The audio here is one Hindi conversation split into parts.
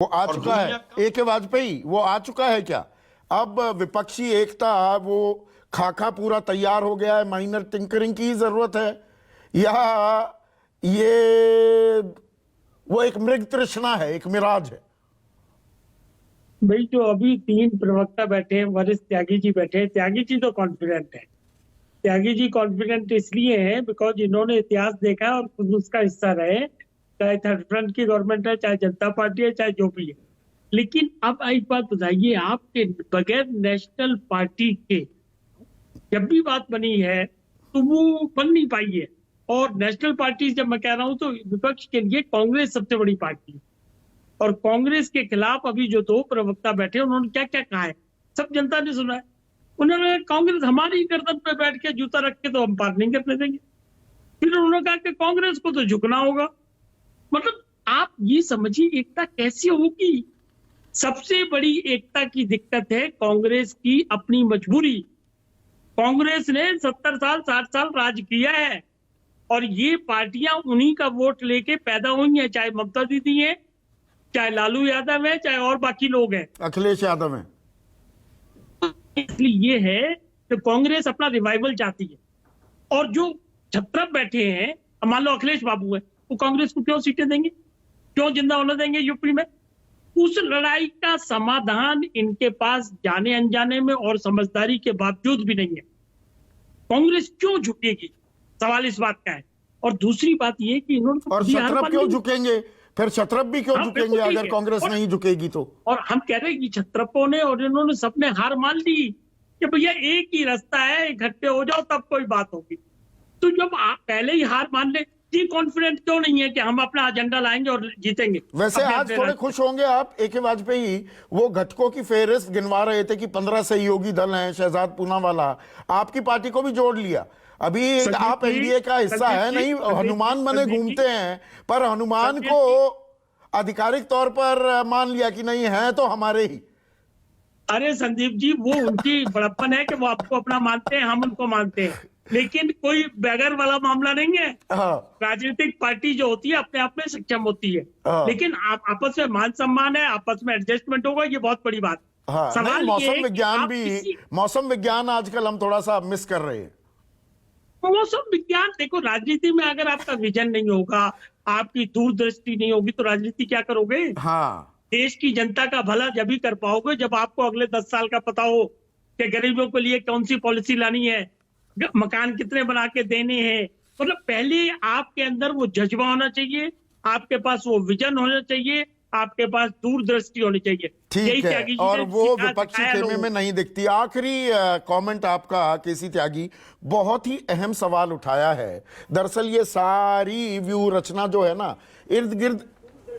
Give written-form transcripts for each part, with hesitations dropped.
वो आ चुका है, ए.के. वाजपेयी वो आ चुका है क्या? अब विपक्षी एकता वो खाका पूरा तैयार हो गया है, माइनर टिंकरिंग की जरूरत है, या ये वो एक मृग तृष्णा है, एक मिराज है? भाई जो अभी 3 प्रवक्ता बैठे हैं, वरिष्ठ त्यागी जी बैठे हैं, त्यागी जी तो कॉन्फिडेंट है। त्यागी जी कॉन्फिडेंट इसलिए है बिकॉज इन्होंने इतिहास देखा और खुद उसका हिस्सा रहे, चाहे थर्ड फ्रंट की गवर्नमेंट है, चाहे जनता पार्टी है, चाहे जो भी है। लेकिन अब एक बात बताइए, आपके बगैर नेशनल पार्टी के जब भी बात बनी है तो वो बन नहीं पाई है। और नेशनल पार्टी जब मैं कह रहा हूं तो विपक्ष के लिए कांग्रेस सबसे बड़ी पार्टी है। और कांग्रेस के खिलाफ अभी जो 2 प्रवक्ता बैठे उन्होंने क्या क्या कहा है सब जनता ने सुना है। उन्होंने कांग्रेस हमारी गर्दन पे बैठ के जूता रख के तो हम पार नहीं करने देंगे। फिर उन्होंने कहा कि कांग्रेस को तो झुकना होगा। मतलब आप ये समझिए एकता कैसी होगी। सबसे बड़ी एकता की दिक्कत है कांग्रेस की अपनी मजबूरी। कांग्रेस ने 70 साल 60 साल राज किया है और ये पार्टियां उन्हीं का वोट लेके पैदा हुई हैं, चाहे ममता दीदी है, चाहे लालू यादव है, चाहे और बाकी लोग हैं, अखिलेश यादव है। इसलिए ये है कि कांग्रेस अपना रिवाइवल चाहती है। और जो छत्रप बैठे हैं, मान लो अखिलेश बाबू है, वो कांग्रेस को क्यों सीटें देंगे, क्यों जिंदा होने देंगे यूपी में? उस लड़ाई का समाधान इनके पास जाने अनजाने में और समझदारी के बावजूद भी नहीं है। कांग्रेस क्यों झुकेगी, सवाल इस बात का है। और दूसरी बात ये कि इन्होंने और छत्रप क्यों झुकेंगे? फिर छत्रप भी क्यों झुकेंगे अगर कांग्रेस नहीं झुकेगी तो? और हम कह रहे हैं कि छत्रपों ने और इन्होंने सबने हार मान ली कि भैया एक ही रास्ता है, इकट्ठे हो जाओ तब कोई बात होगी। तो जब आप पहले ही हार मान ले, इतनी कॉन्फिडेंट क्यों नहीं है कि हम अपना एजेंडा लाएंगे और जीतेंगे? वैसे आज थोड़े खुश होंगे आप, ए.के. वाजपेयी वो घटकों की फेहरिस्त गिनवा रहे थे कि 15 सहयोगी दल हैं, शहजाद पूनावाला, आपकी पार्टी को भी जोड़ लिया। अभी आप एनडीए का हिस्सा है नहीं, हनुमान बने घूमते हैं, पर हनुमान को आधिकारिक तौर पर मान लिया कि नहीं है तो हमारे ही। अरे संदीप जी, वो उनकी बड़प्पन है कि वो आपको अपना मानते हैं, हम उनको मानते हैं, लेकिन कोई बैगर वाला मामला नहीं है। राजनीतिक पार्टी जो होती है अपने आप में सक्षम होती है, लेकिन आप आपस में मान सम्मान है, आपस में एडजस्टमेंट होगा, ये बहुत बड़ी बात। सवाल मौसम विज्ञान भी, मौसम विज्ञान आजकल हम थोड़ा सा मिस कर रहे हैं। मौसम विज्ञान देखो, राजनीति में अगर आपका विजन नहीं होगा, आपकी दूरदृष्टि नहीं होगी तो राजनीति क्या करोगे? हाँ, देश की जनता का भला जब ही कर पाओगे जब आपको अगले 10 साल का पता हो कि गरीबों के लिए कौन सी पॉलिसी लानी है, मकान कितने बना के देने हैं। मतलब पहले आपके अंदर वो जज्बा होना चाहिए, आपके पास वो विजन होना चाहिए, आपके पास दूरदृष्टि होनी चाहिए। ठीक है, और वो विपक्षी खेमे में नहीं दिखती। आखिरी कमेंट आपका केसी त्यागी, बहुत ही अहम सवाल उठाया है। दरअसल ये सारी व्यू रचना जो है ना, इर्द गिर्द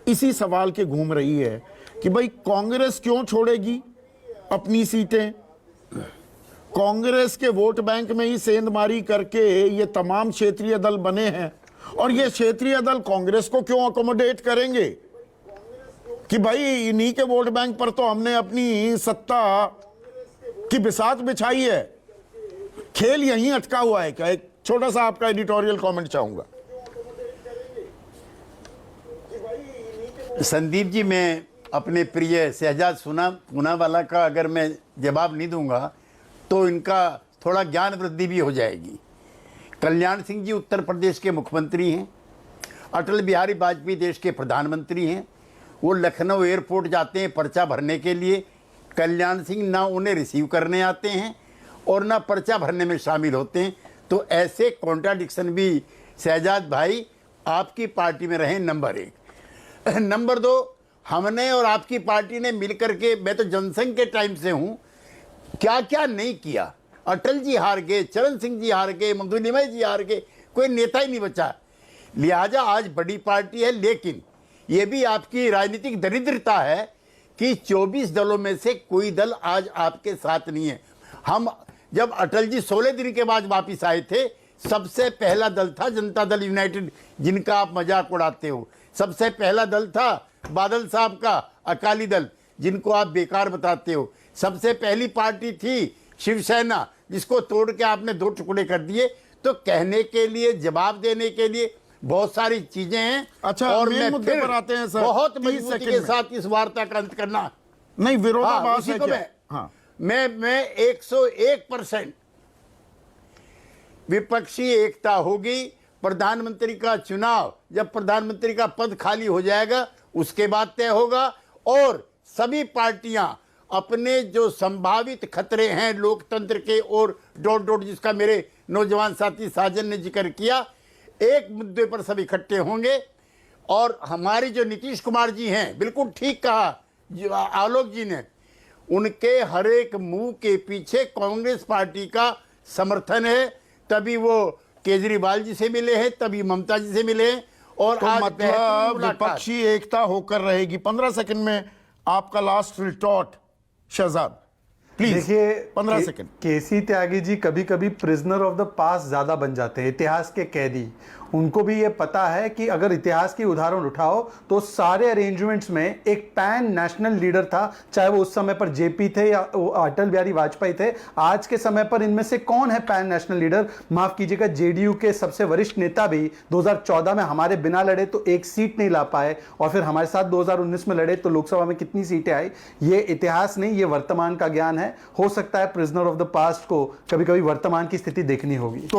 इसी सवाल के घूम रही है कि भाई कांग्रेस क्यों छोड़ेगी अपनी सीटें? कांग्रेस के वोट बैंक में ही सेंधमारी करके ये तमाम क्षेत्रीय दल बने हैं, और ये क्षेत्रीय दल कांग्रेस को क्यों अकोमोडेट करेंगे कि भाई इन्हीं के वोट बैंक पर तो हमने अपनी सत्ता की बिसात बिछाई है। खेल यहीं अटका हुआ है क्या? एक छोटा सा आपका एडिटोरियल कमेंट चाहूंगा। संदीप जी, मैं अपने प्रिय शहजाद पूनावाला का अगर मैं जवाब नहीं दूंगा तो इनका थोड़ा ज्ञान वृद्धि भी हो जाएगी। कल्याण सिंह जी उत्तर प्रदेश के मुख्यमंत्री हैं, अटल बिहारी वाजपेयी देश के प्रधानमंत्री हैं। वो लखनऊ एयरपोर्ट जाते हैं पर्चा भरने के लिए, कल्याण सिंह ना उन्हें रिसीव करने आते हैं और ना पर्चा भरने में शामिल होते हैं। तो ऐसे कॉन्ट्राडिक्शन भी शहजाद भाई आपकी पार्टी में रहे, नंबर 1। नंबर 2, हमने और आपकी पार्टी ने मिलकर के, मैं तो जनसंघ के टाइम से हूँ, क्या क्या नहीं किया। अटल जी हार गए, चरण सिंह जी हार गए, मंगूलिमय जी हार गए, कोई नेता ही नहीं बचा। लिहाजा आज बड़ी पार्टी है, लेकिन ये भी आपकी राजनीतिक दरिद्रता है कि 24 दलों में से कोई दल आज आपके साथ नहीं है। हम जब अटल जी 16 दिन के बाद वापिस आए थे, सबसे पहला दल था जनता दल यूनाइटेड, जिनका आप मजाक उड़ाते हो। सबसे पहला दल था बादल साहब का अकाली दल, जिनको आप बेकार बताते हो। सबसे पहली पार्टी थी शिवसेना, जिसको तोड़ के आपने 2 टुकड़े कर दिए। तो कहने के लिए, जवाब देने के लिए बहुत सारी चीजें हैं। अच्छा, और मेन मैं मुद्दे फिर पर आते हैं सर, बहुत 30 मजबूती सेकंड के में। साथ इस वार्ता का अंत करना। नहीं, हाँ, विरोधाभास उसी है को क्या? मैं हाँ, मैं 101% विपक्षी एकता होगी। प्रधानमंत्री का चुनाव जब प्रधानमंत्री का पद खाली हो जाएगा उसके बाद तय होगा, और सभी पार्टियां अपने जो संभावित खतरे हैं लोकतंत्र के और डॉट डॉट जिसका मेरे नौजवान साथी साजन ने जिक्र किया, एक मुद्दे पर सब इकट्ठे होंगे। और हमारे जो नीतीश कुमार जी हैं, बिल्कुल ठीक कहा जो आलोक जी ने, उनके हर एक मूव के पीछे कांग्रेस पार्टी का समर्थन है। तभी वो केजरीवाल जी से मिले हैं, तभी ममता जी से मिले हैं, और तो आज मतलब बेहतरीन मुलाकात। विपक्षी एकता होकर रहेगी। 15 सेकंड में आपका लास्ट रिटॉर्ट शहजाद प्लीज। देखिए 15 सेकंड। केसी त्यागी जी कभी कभी प्रिजनर ऑफ द पास्ट ज्यादा बन जाते हैं, इतिहास के कैदी। उनको भी ये पता है कि अगर इतिहास की उदाहरण उठाओ तो सारे अरेंजमेंट्स में एक पैन नेशनल लीडर था, चाहे वो उस समय पर जेपी थे या अटल बिहारी वाजपेयी थे। आज के समय पर इनमें से कौन है पैन नेशनल लीडर? माफ कीजिएगा, जेडीयू के सबसे वरिष्ठ नेता भी 2014 में हमारे बिना लड़े तो एक सीट नहीं ला पाए, और फिर हमारे साथ 2019 में लड़े तो लोकसभा में कितनी सीटें आई। ये इतिहास नहीं, ये वर्तमान का ज्ञान है। हो सकता है प्रिजनर ऑफ द पास्ट को कभी कभी वर्तमान की स्थिति देखनी होगी। तो